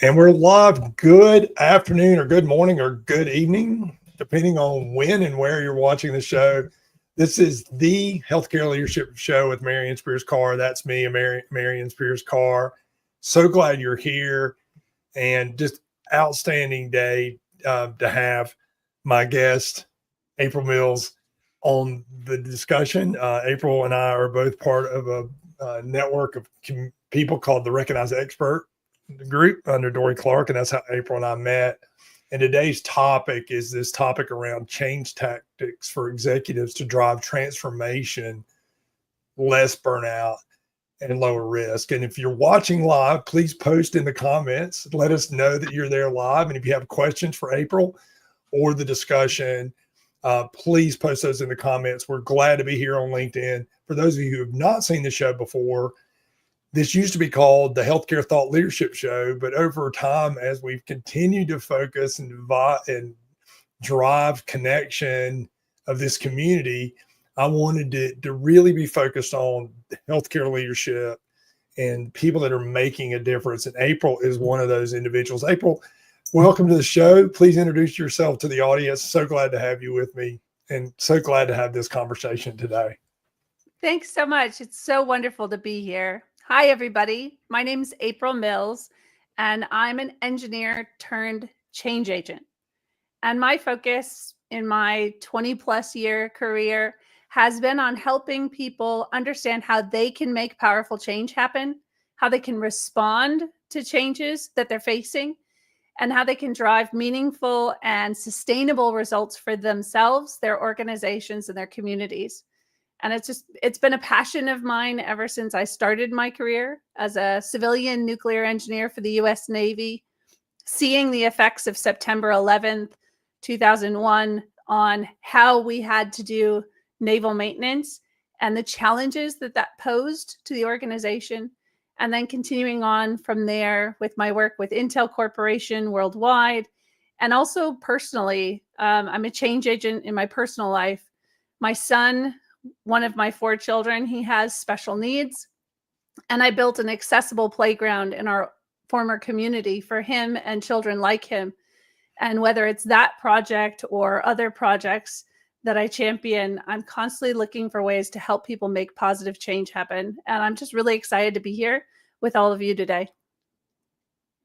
And we're live. Good afternoon or good morning or good evening, depending on when and where you're watching the show. This is the Healthcare Leadership Show with Marion Spears Carr. That's me, Marion Spears Carr. So glad you're here, and just outstanding day to have my guest, April Mills, on the discussion. April and I are both part of a network of people called the Recognized Expert group under Dory Clark, and that's how April and I met. And today's topic is this topic around change tactics for executives to drive transformation, less burnout, and lower risk. And if you're watching live, please post in the comments. Let us know that you're there live. And if you have questions for April or the discussion, please post those in the comments. We're glad to be here on LinkedIn. For those of you who have not seen the show before, this used to be called the Healthcare Thought Leadership Show, but over time, as we've continued to focus and drive connection of this community, I wanted to really be focused on healthcare leadership and people that are making a difference. And April is one of those individuals. April, welcome to the show. Please introduce yourself to the audience. So glad to have you with me, and so glad to have this conversation today. Thanks so much. It's so wonderful to be here. Hi, everybody. My name's April Mills, and I'm an engineer turned change agent. And my focus in my 20 plus year career has been on helping people understand how they can make powerful change happen, how they can respond to changes that they're facing, and how they can drive meaningful and sustainable results for themselves, their organizations, and their communities. And it's been a passion of mine ever since I started my career as a civilian nuclear engineer for the U.S. Navy, seeing the effects of September 11th, 2001 on how we had to do naval maintenance and the challenges that posed to the organization. And then continuing on from there with my work with Intel Corporation worldwide. And also personally, I'm a change agent in my personal life. My son, one of my 4 children, he has special needs. And I built an accessible playground in our former community for him and children like him. And whether it's that project or other projects that I champion, I'm constantly looking for ways to help people make positive change happen. And I'm just really excited to be here with all of you today.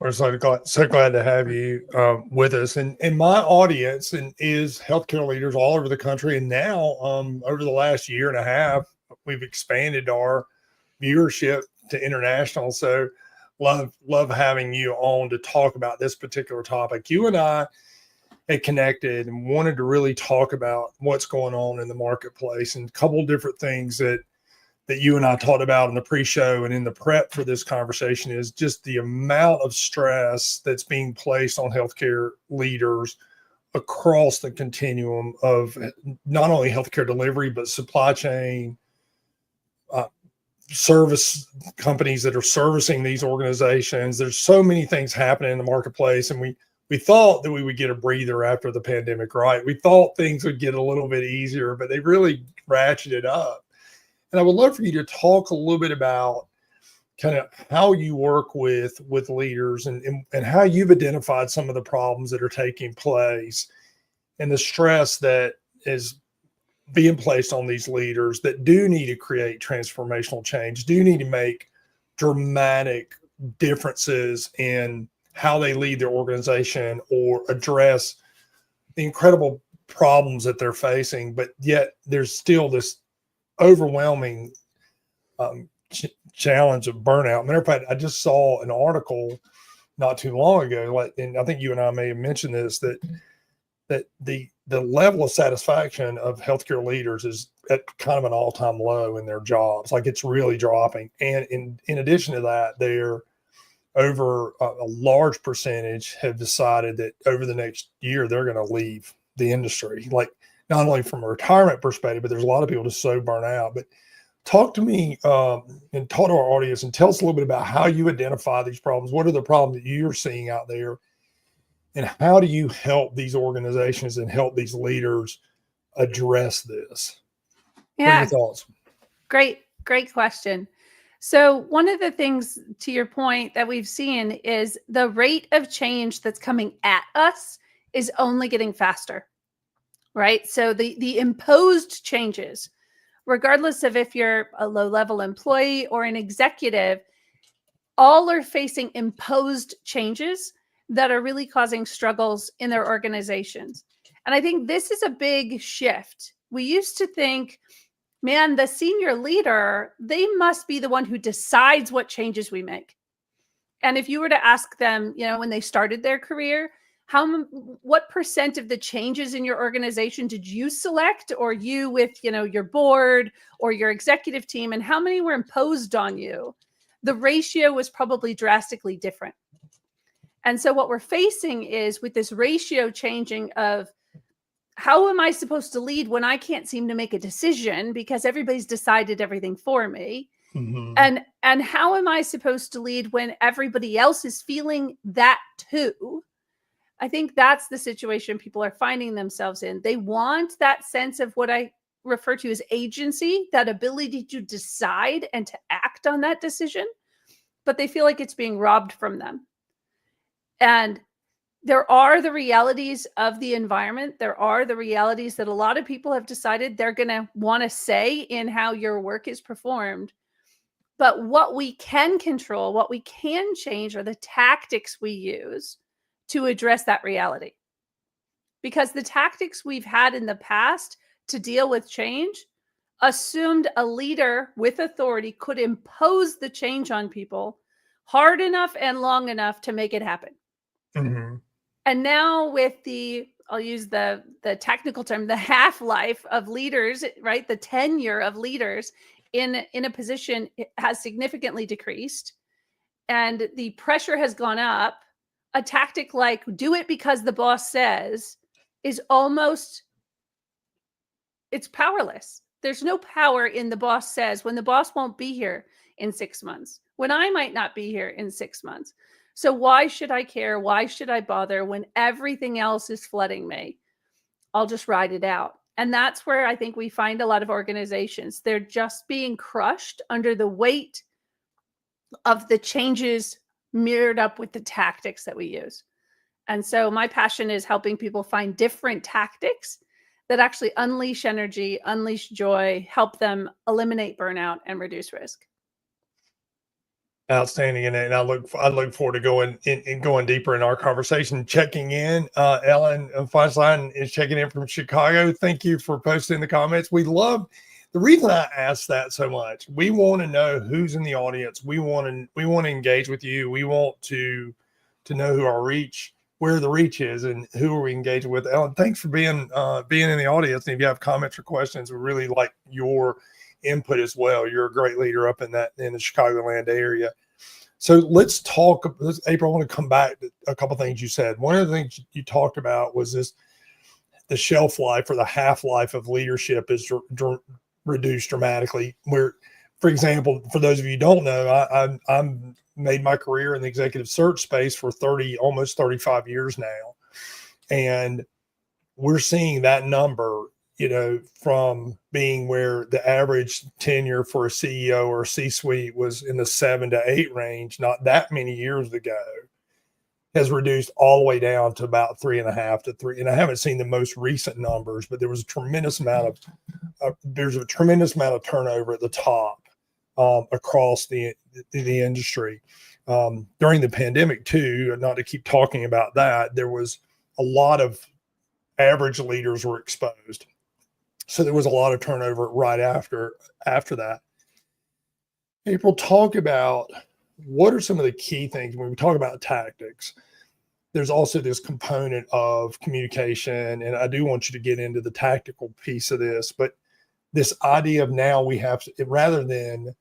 We're so glad to have you with us. And my audience is healthcare leaders all over the country. And now, over the last year and a half, we've expanded our viewership to international. So love having you on to talk about this particular topic. You and I had connected and wanted to really talk about what's going on in the marketplace, and a couple of different things that you and I talked about in the pre-show and in the prep for this conversation is just the amount of stress that's being placed on healthcare leaders across the continuum of not only healthcare delivery, but supply chain, service companies that are servicing these organizations. There's so many things happening in the marketplace, and we thought that we would get a breather after the pandemic, right? We thought things would get a little bit easier, but they really ratcheted up. And I would love for you to talk a little bit about kind of how you work with leaders and how you've identified some of the problems that are taking place and the stress that is being placed on these leaders that do need to create transformational change, do need to make dramatic differences in how they lead their organization or address the incredible problems that they're facing. But yet there's still this overwhelming challenge of burnout. Matter of fact, I just saw an article not too long ago, and I think you and I may have mentioned this, that the level of satisfaction of healthcare leaders is at kind of an all-time low in their jobs. Like, it's really dropping. And in addition to that, they're over a large percentage have decided that over the next year, they're going to leave the industry. Like, not only from a retirement perspective, but there's a lot of people just so burnt out. But talk to me and talk to our audience and tell us a little bit about how you identify these problems. What are the problems that you're seeing out there? And how do you help these organizations and help these leaders address this? Yeah. What are your thoughts? Great question. So one of the things, to your point, that we've seen is the rate of change that's coming at us is only getting faster, right? So the imposed changes, regardless of if you're a low-level employee or an executive, all are facing imposed changes that are really causing struggles in their organizations. And I think this is a big shift. We used to think, man, the senior leader, they must be the one who decides what changes we make. And if you were to ask them, when they started their career, what percent of the changes in your organization did you select, or you with, your board or your executive team, and how many were imposed on you? The ratio was probably drastically different. And so what we're facing is, with this ratio changing of, how am I supposed to lead when I can't seem to make a decision because everybody's decided everything for me? Mm-hmm. And how am I supposed to lead when everybody else is feeling that too? I think that's the situation people are finding themselves in. They want that sense of what I refer to as agency, that ability to decide and to act on that decision, but they feel like it's being robbed from them. And there are the realities of the environment. There are the realities that a lot of people have decided they're going to want to say in how your work is performed. But what we can control, what we can change, are the tactics we use to address that reality. Because the tactics we've had in the past to deal with change assumed a leader with authority could impose the change on people hard enough and long enough to make it happen. Mm-hmm. And now with I'll use the technical term, the half-life of leaders, right? The tenure of leaders in a position has significantly decreased, and the pressure has gone up. A tactic like do it because the boss says is it's powerless. There's no power in the boss says when the boss won't be here in 6 months, when I might not be here in 6 months. So why should I care? Why should I bother when everything else is flooding me? I'll just ride it out. And that's where I think we find a lot of organizations. They're just being crushed under the weight of the changes mirrored up with the tactics that we use. And so my passion is helping people find different tactics that actually unleash energy, unleash joy, help them eliminate burnout and reduce risk. Outstanding, and I look forward to going deeper in our conversation. Checking in, Ellen Feinstein is checking in from Chicago. Thank you for posting the comments. We love the reason I ask that so much. We want to know who's in the audience. We want to engage with you. We want to know where the reach is, and who are we engaging with. Ellen, thanks for being in the audience. And if you have comments or questions, we really like your input as well. You're a great leader up in the Chicagoland area. So let's talk, April, I want to come back to a couple of things you said. One of the things you talked about was the shelf life, or the half-life of leadership is reduced dramatically. Where, for example, for those of you who don't know, I'm made my career in the executive search space for almost 35 years now. And we're seeing that number, from being where the average tenure for a CEO or a C-suite was in the 7 to 8 range, not that many years ago, has reduced all the way down to about 3.5 to 3. And I haven't seen the most recent numbers, but there was a tremendous amount of turnover at the top across the industry. During the pandemic too, not to keep talking about that, there was a lot of average leaders were exposed. So there was a lot of turnover right after that. April, talk about what are some of the key things when we talk about tactics. There's also this component of communication, and I do want you to get into the tactical piece of this, but this idea of now we have to, rather than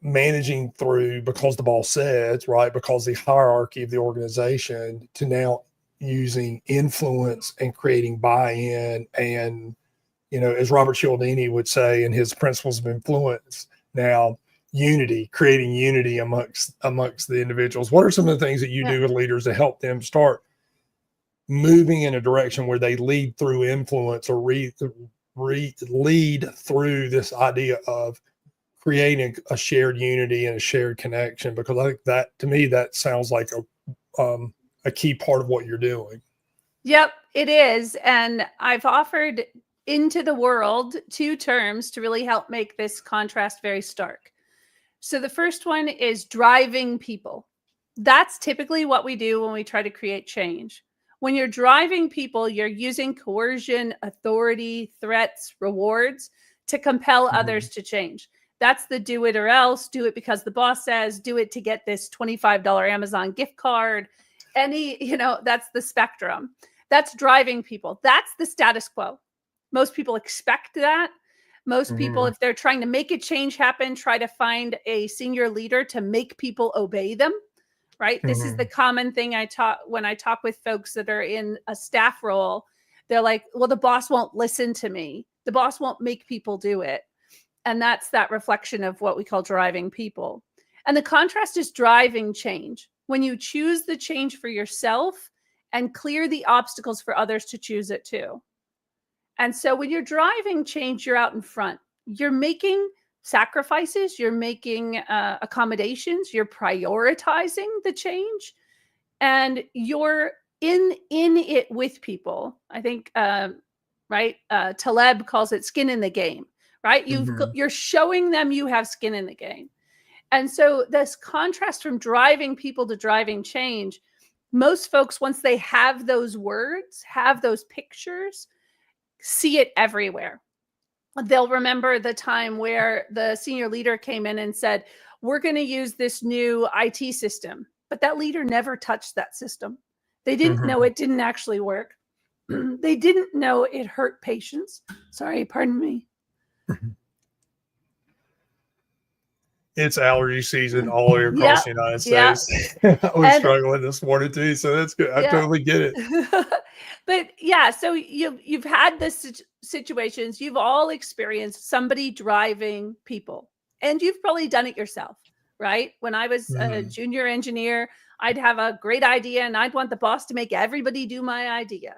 managing through because the boss says, right, because the hierarchy of the organization, to now using influence and creating buy-in, and as Robert Cialdini would say in his Principles of Influence, now creating unity amongst the individuals. What are some of the things that you do with leaders to help them start moving in a direction where they lead through influence, or lead through this idea of creating a shared unity and a shared connection, because I think that, to me, that sounds like a key part of what you're doing. Yep, it is. And I've offered into the world 2 terms to really help make this contrast very stark. So the first one is driving people. That's typically what we do when we try to create change. When you're driving people, you're using coercion, authority, threats, rewards to compel others to change. That's the do it or else, do it because the boss says, do it to get this $25 Amazon gift card. That's the spectrum. That's driving people. That's the status quo. Most people expect that. Most people, if they're trying to make a change happen, try to find a senior leader to make people obey them, right? This is the common thing when I talk with folks that are in a staff role. They're like, well, the boss won't listen to me. The boss won't make people do it. And that's that reflection of what we call driving people. And the contrast is driving change. When you choose the change for yourself and clear the obstacles for others to choose it too. And so when you're driving change, you're out in front. You're making sacrifices, you're making accommodations, you're prioritizing the change, and you're in it with people. I think, Taleb calls it skin in the game, right? You're showing them you have skin in the game. And so this contrast from driving people to driving change, most folks, once they have those words, have those pictures, see it everywhere. They'll remember the time where the senior leader came in and said, we're going to use this new IT system. But that leader never touched that system. They didn't know it didn't actually work. They didn't know it hurt patients. Sorry, pardon me. It's allergy season all over across the United States. I was struggling this morning too, so that's good. I totally get it. But yeah, so you've had this situations, you've all experienced somebody driving people, and you've probably done it yourself, right? When I was a junior engineer, I'd have a great idea and I'd want the boss to make everybody do my idea.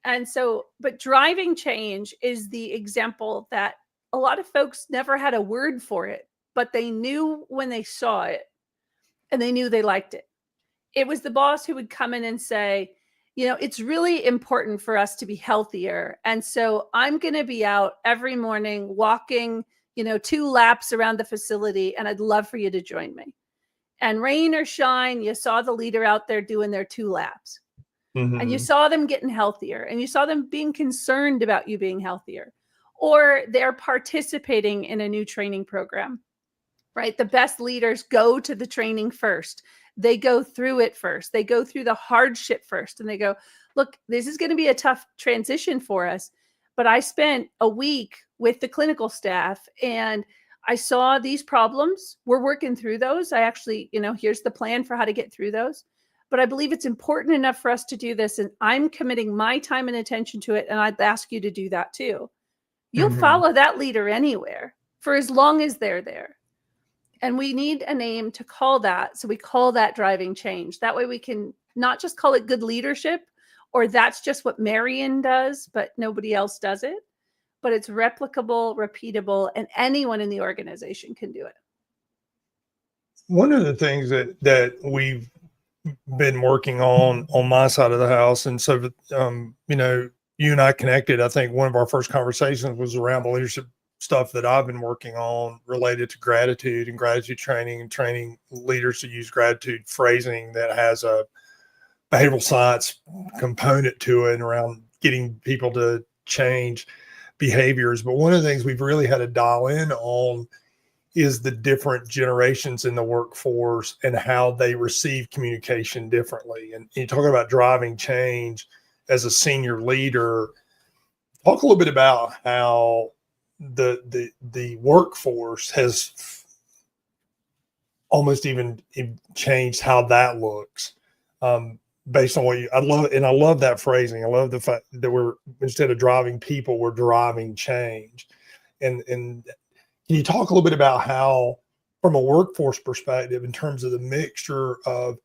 And so, but driving change is the example that a lot of folks never had a word for it, but they knew when they saw it and they knew they liked it. It was the boss who would come in and say, it's really important for us to be healthier. And so I'm going to be out every morning walking, 2 laps around the facility, and I'd love for you to join me. And rain or shine, you saw the leader out there doing their 2 laps. And you saw them getting healthier, and you saw them being concerned about you being healthier, or they're participating in a new training program, right? The best leaders go to the training first. They go through it first. They go through the hardship first, and they go, look, this is going to be a tough transition for us. But I spent a week with the clinical staff and I saw these problems. We're working through those. I actually, here's the plan for how to get through those. But I believe it's important enough for us to do this. And I'm committing my time and attention to it. And I'd ask you to do that too. You'll follow that leader anywhere for as long as they're there. And we need a name to call that. So we call that driving change. That way we can not just call it good leadership, or that's just what Marion does, but nobody else does it. But it's replicable, repeatable, and anyone in the organization can do it. One of the things that we've been working on my side of the house, and so, you and I connected, I think one of our first conversations was around the leadership stuff that I've been working on related to gratitude and gratitude training, and training leaders to use gratitude phrasing that has a behavioral science component to it, and around getting people to change behaviors. But one of the things we've really had to dial in on is the different generations in the workforce and how they receive communication differently. And you talk about driving change as a senior leader. Talk a little bit about how the workforce has almost even changed how that looks, based on what I love that phrasing. I love the fact that we're, instead of driving people, we're driving change. And can you talk a little bit about how, from a workforce perspective, in terms of the mixture of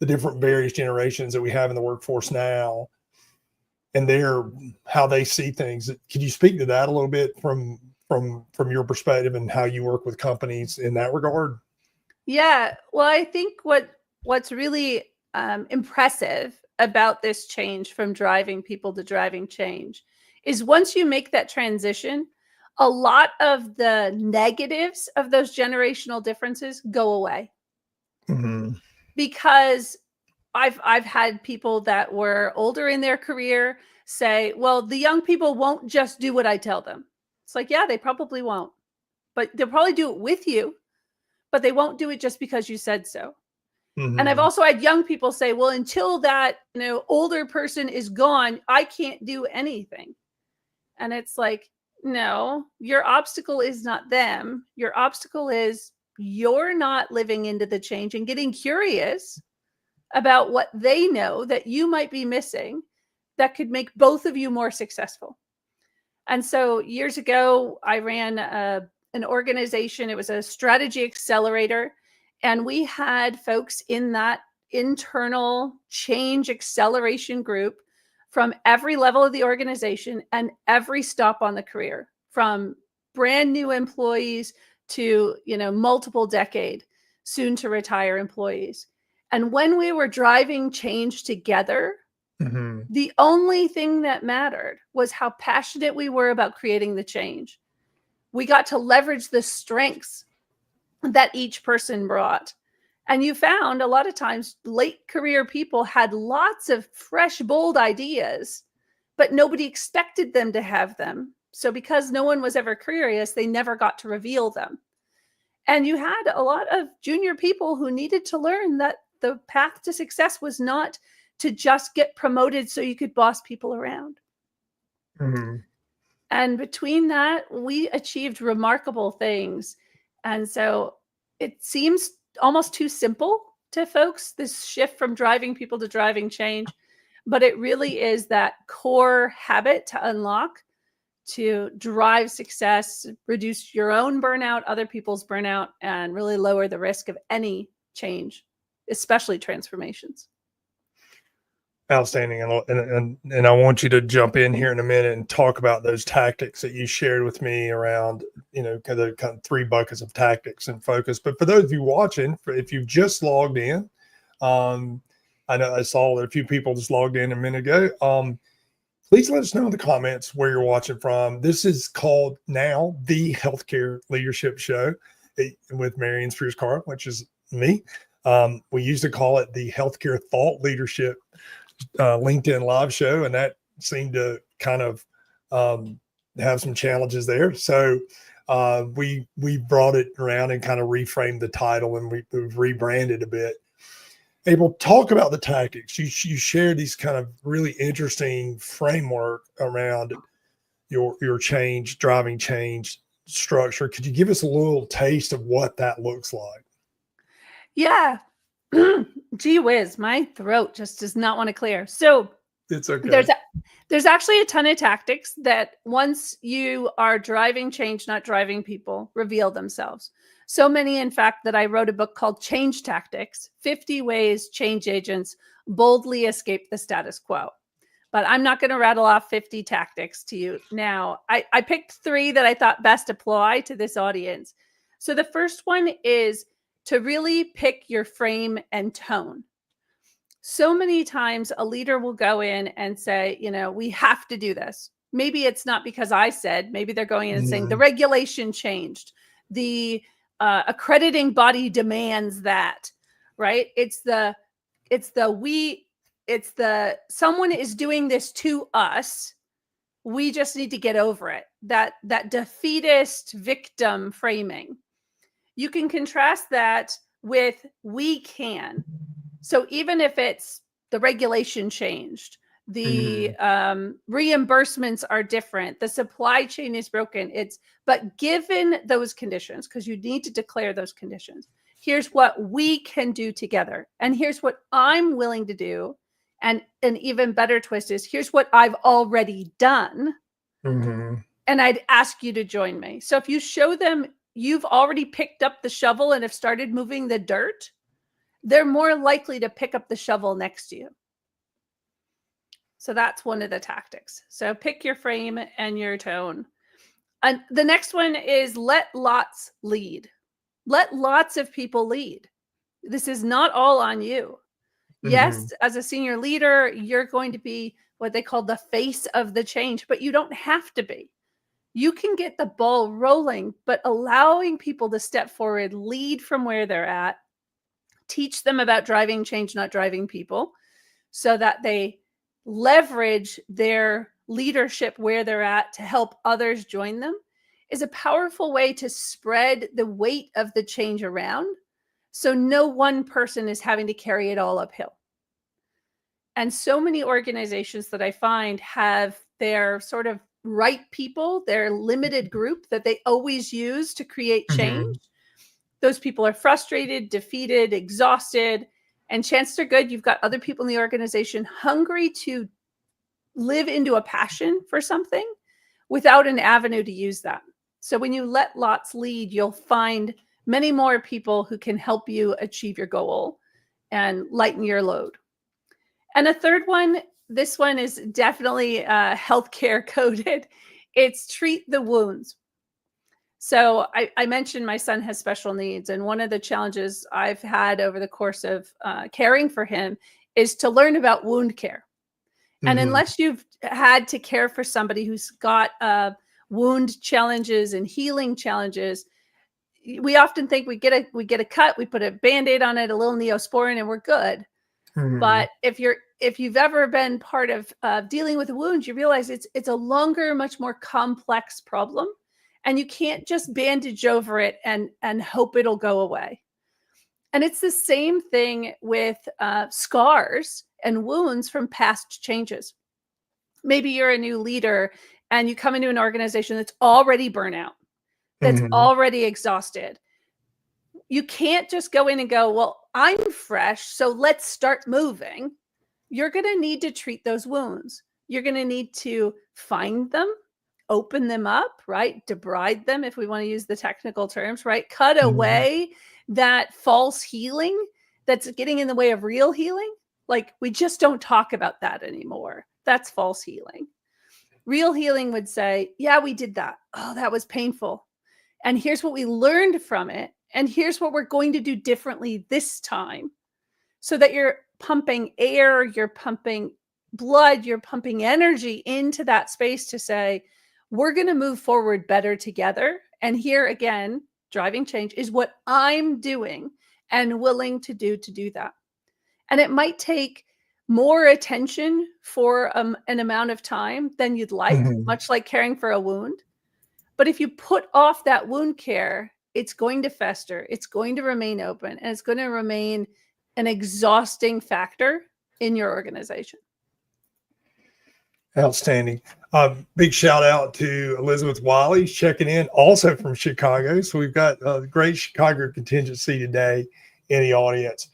the different various generations that we have in the workforce now, and how they see things? Can you speak to that a little bit from from your perspective and how you work with companies in that regard? Yeah. Well, I think what's really impressive about this change from driving people to driving change is once you make that transition, a lot of the negatives of those generational differences go away. Mm-hmm. Because I've had people that were older in their career say, well, the young people won't just do what I tell them. It's like, yeah, they probably won't, but they'll probably do it with you, but they won't do it just because you said so. And I've Mm-hmm. also had young people say, well, until that, older person is gone, I can't do anything. And it's like, no, your obstacle is not them. Your obstacle is you're not living into the change and getting curious about what they know that you might be missing that could make both of you more successful. And so years ago, I ran an organization. It was a strategy accelerator. And we had folks in that internal change acceleration group from every level of the organization and every stop on the career, from brand new employees to, multiple decade, soon to retire employees. And when we were driving change together, Mm-hmm. the only thing that mattered was how passionate we were about creating the change. We got to leverage the strengths that each person brought. And you found a lot of times late career people had lots of fresh, bold ideas, but nobody expected them to have them. So because no one was ever curious, they never got to reveal them. And you had a lot of junior people who needed to learn that the path to success was not to just get promoted so you could boss people around. Mm-hmm. And between that, we achieved remarkable things. And so it seems almost too simple to folks, this shift from driving people to driving change. But it really is that core habit to unlock to drive success, reduce your own burnout, other people's burnout, and really lower the risk of any change, especially transformations. Outstanding. And I want you to jump in here in a minute and talk about those tactics that you shared with me around, kind of three buckets of tactics and focus. But for those of you watching, if you've just logged in, I know I saw that a few people just logged in a minute ago. Please let us know in the comments where you're watching from. This is called now the Healthcare Leadership Show with Marion Spears-Carr, which is me. We used to call it the Healthcare Thought Leadership LinkedIn live show, and that seemed to kind of have some challenges there. So we brought it around and kind of reframed the title, and we've rebranded a bit. April, talk about the tactics. You shared these kind of really interesting framework around your change, driving change structure. Could you give us a little taste of what that looks like? Yeah. Gee whiz, my throat just does not want to clear. So It's okay. There's actually a ton of tactics that once you are driving change, not driving people, reveal themselves. So many, in fact, that I wrote a book called Change Tactics, 50 Ways Change Agents Boldly Escape the Status Quo. But I'm not going to rattle off 50 tactics to you now. I picked 3 that I thought best apply to this audience. So the first one is to really pick your frame and tone. So many times a leader will go in and say, we have to do this. Maybe it's not because I said, maybe they're going in and saying the regulation changed. The accrediting body demands that, right? It's the someone is doing this to us. We just need to get over it. That defeatist victim framing. You can contrast that with we can. So even if it's the regulation changed, the reimbursements are different, the supply chain is broken, but given those conditions, because you need to declare those conditions, here's what we can do together. And here's what I'm willing to do. And an even better twist is here's what I've already done. Mm-hmm. And I'd ask you to join me. So if you show them you've already picked up the shovel and have started moving the dirt, they're more likely to pick up the shovel next to you. So that's one of the tactics. So pick your frame and your tone. And the next one is let lots lead. Let lots of people lead. This is not all on you. Yes, as a senior leader, you're going to be what they call the face of the change, but you don't have to be. You can get the ball rolling, but allowing people to step forward, lead from where they're at, teach them about driving change, not driving people, so that they leverage their leadership where they're at to help others join them, is a powerful way to spread the weight of the change around. So no one person is having to carry it all uphill. And so many organizations that I find have their sort of right people, their limited group that they always use to create change. Those people are frustrated, defeated, exhausted, and chances are good you've got other people in the organization hungry to live into a passion for something without an avenue to use that. So when you let lots lead, you'll find many more people who can help you achieve your goal and lighten your load. And a third one, this one is definitely healthcare coded. It's treat the wounds. So I mentioned my son has special needs. And one of the challenges I've had over the course of caring for him is to learn about wound care. And unless you've had to care for somebody who's got wound challenges and healing challenges, we often think we get a cut, we put a Band-Aid on it, a little Neosporin, and we're good. But if you've ever been part of dealing with a wound, you realize it's a longer, much more complex problem, and you can't just bandage over it and hope it'll go away. And it's the same thing with scars and wounds from past changes. Maybe you're a new leader and you come into an organization that's already burnout, that's already exhausted. You can't just go in and go, well, I'm fresh, so let's start moving. You're going to need to treat those wounds. You're going to need to find them, open them up, right? Debride them, if we want to use the technical terms, right? Cut away that false healing that's getting in the way of real healing. Like, we just don't talk about that anymore. That's false healing. Real healing would say, yeah, we did that. Oh, that was painful. And here's what we learned from it. And here's what we're going to do differently this time, so that you're pumping air, you're pumping blood, you're pumping energy into that space to say, we're going to move forward better together. And here again, driving change is what I'm doing and willing to do that. And it might take more attention for an amount of time than you'd like, much like caring for a wound. But if you put off that wound care, it's going to fester, it's going to remain open, and it's going to remain an exhausting factor in your organization. Outstanding. Big shout out to Elizabeth Wiley checking in, also from Chicago. So we've got a great Chicago contingency today in the audience.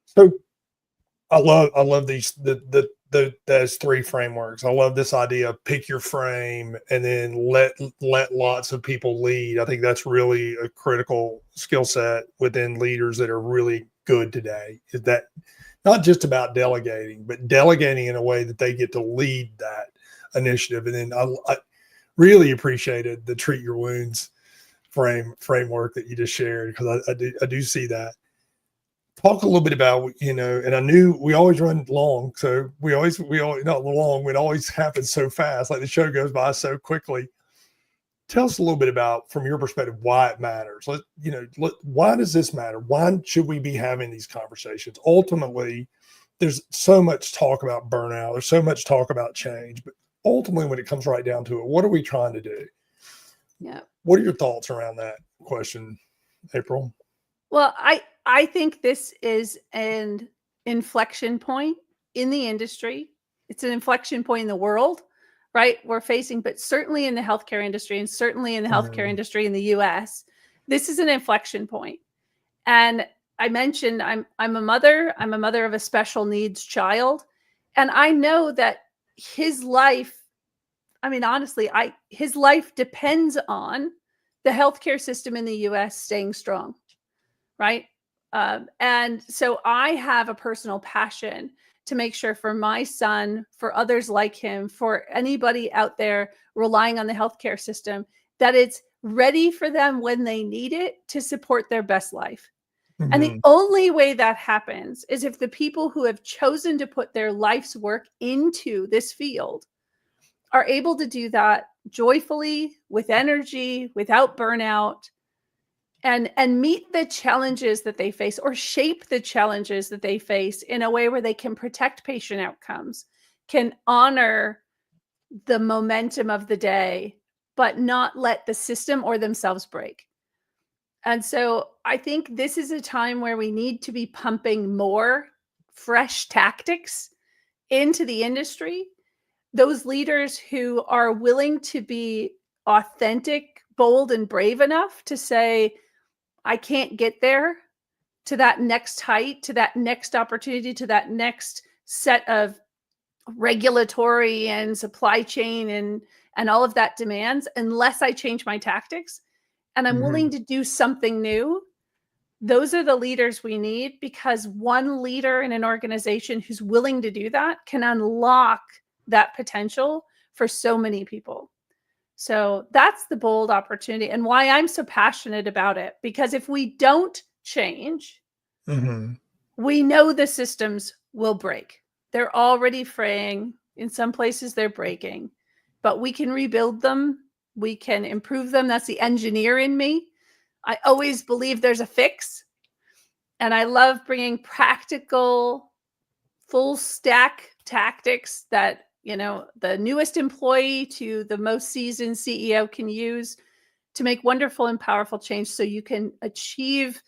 So I love these those three frameworks. I love this idea of pick your frame and then let lots of people lead. I think that's really a critical skill set within leaders that are really good today. Is that not just about delegating, but delegating in a way that they get to lead that initiative. And then I really appreciated the treat your wounds framework that you just shared, because I do see that. Talk a little bit about, and I knew we always run long. So we always not long. It always happens so fast. Like the show goes by so quickly. Tell us a little bit about, from your perspective, why it matters. Why does this matter? Why should we be having these conversations? Ultimately, there's so much talk about burnout. There's so much talk about change, but ultimately when it comes right down to it, what are we trying to do? Yeah. What are your thoughts around that question, April? Well, I think this is an inflection point in the industry. It's an inflection point in the world, right? We're facing, but certainly in the healthcare industry, and certainly in the healthcare industry in the US, this is an inflection point. And I mentioned I'm a mother. I'm a mother of a special needs child. And I know that his life, honestly, his life depends on the healthcare system in the US staying strong, right? And so I have a personal passion to make sure for my son, for others like him, for anybody out there relying on the healthcare system, that it's ready for them when they need it to support their best life. And the Mhm. only way that happens is if the people who have chosen to put their life's work into this field are able to do that joyfully, with energy, without burnout, and meet the challenges that they face, or shape the challenges that they face in a way where they can protect patient outcomes, can honor the momentum of the day, but not let the system or themselves break. And so I think this is a time where we need to be pumping more fresh tactics into the industry. Those leaders who are willing to be authentic, bold, and brave enough to say, I can't get there to that next height, to that next opportunity, to that next set of regulatory and supply chain and all of that demands, unless I change my tactics and I'm willing to do something new. Those are the leaders we need, because one leader in an organization who's willing to do that can unlock that potential for so many people. So that's the bold opportunity, and why I'm so passionate about it, because if we don't change, Mhm. we know the systems will break. They're already fraying. In some places, they're breaking, but we can rebuild them. We can improve them. That's the engineer in me. I always believe there's a fix. And I love bringing practical, full stack tactics that, the newest employee to the most seasoned CEO can use to make wonderful and powerful change so you can achieve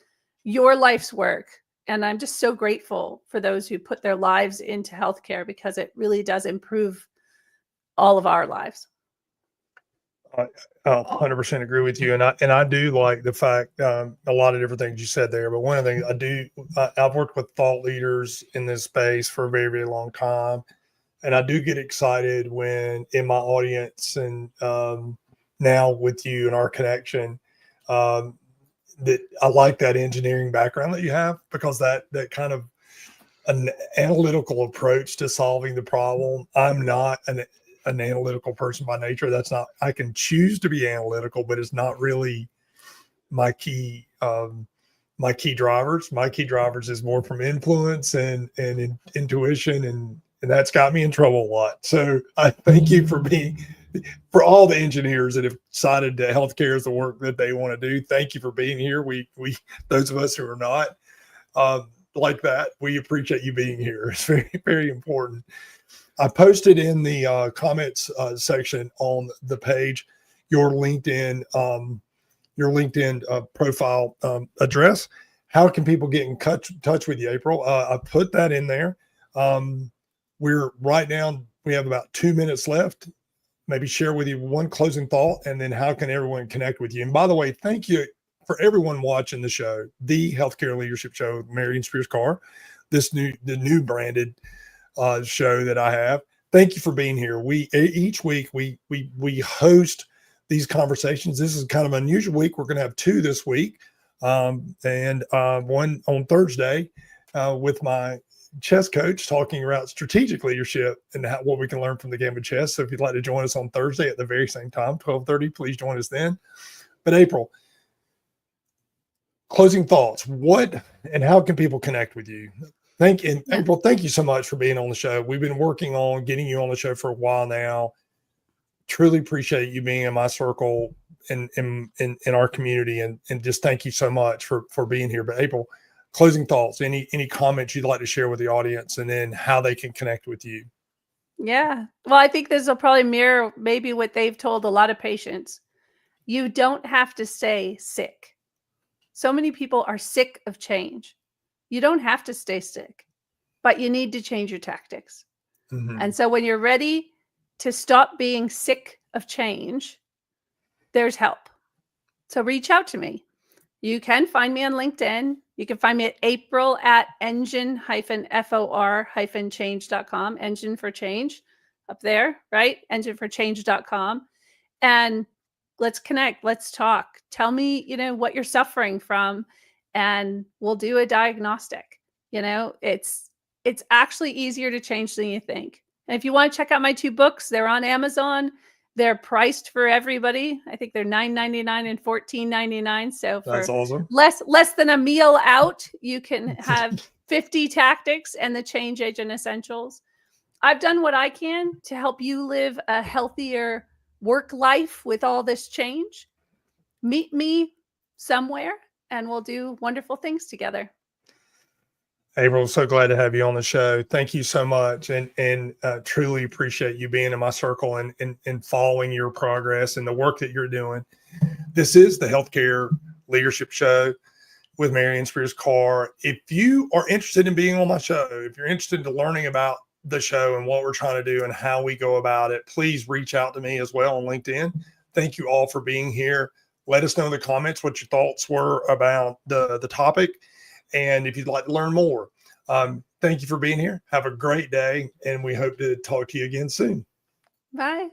your life's work. And I'm just so grateful for those who put their lives into healthcare, because it really does improve all of our lives. I 100% agree with you, and I do like the fact, a lot of different things you said there. But one of the things I've worked with thought leaders in this space for a very, very long time, and I do get excited when in my audience and now with you and our connection, um, that I like that engineering background that you have, because that kind of an analytical approach to solving the problem. I'm not an analytical person by nature. That's not, I can choose to be analytical, but it's not really my key, my key drivers. My key drivers is more from influence and intuition. And that's got me in trouble a lot. So I thank you for all the engineers that have decided that healthcare is the work that they want to do. Thank you for being here. We, those of us who are not, like that, we appreciate you being here. It's very, very important. I posted in the comments section on the page your LinkedIn profile address. How can people get in touch with you, April? I put that in there. We're right now, we have about 2 minutes left. Maybe share with you one closing thought, and then how can everyone connect with you? And by the way, thank you for everyone watching the show, the Healthcare Leadership Show with Marion Spears Carr, the new branded show that I have. Thank you for being here. Each week we host these conversations. This is kind of an unusual week. We're going to have two this week, and one on Thursday with my chess coach, talking about strategic leadership and what we can learn from the game of chess. So if you'd like to join us on Thursday at the very same time, 12:30, please join us then. But April, closing thoughts. What and how can people connect with you? April, thank you so much for being on the show. We've been working on getting you on the show for a while now. Truly appreciate you being in my circle in our community, and just thank you so much for being here. But April, closing thoughts, any comments you'd like to share with the audience, and then how they can connect with you. Yeah. Well, I think this will probably mirror maybe what they've told a lot of patients. You don't have to stay sick. So many people are sick of change. You don't have to stay sick, but you need to change your tactics. Mm-hmm. And so when you're ready to stop being sick of change, there's help. So reach out to me. You can find me on LinkedIn. You can find me at April at engine-for-change.com, engine for change up there, right? Engineforchange.com. And let's connect. Let's talk. Tell me, what you're suffering from, and we'll do a diagnostic. It's actually easier to change than you think. And if you want to check out my two books, they're on Amazon. They're priced for everybody. I think they're $9.99 and $14.99. So for That's awesome. less than a meal out, you can have 50 tactics and the Change Agent Essentials. I've done what I can to help you live a healthier work life with all this change. Meet me somewhere and we'll do wonderful things together. April, so glad to have you on the show. Thank you so much, and truly appreciate you being in my circle and following your progress and the work that you're doing. This is the Healthcare Leadership Show with Marion Spears Carr. If you are interested in being on my show, if you're interested in learning about the show and what we're trying to do and how we go about it, please reach out to me as well on LinkedIn. Thank you all for being here. Let us know in the comments what your thoughts were about the topic. And if you'd like to learn more, thank you for being here. Have a great day. And we hope to talk to you again soon. Bye.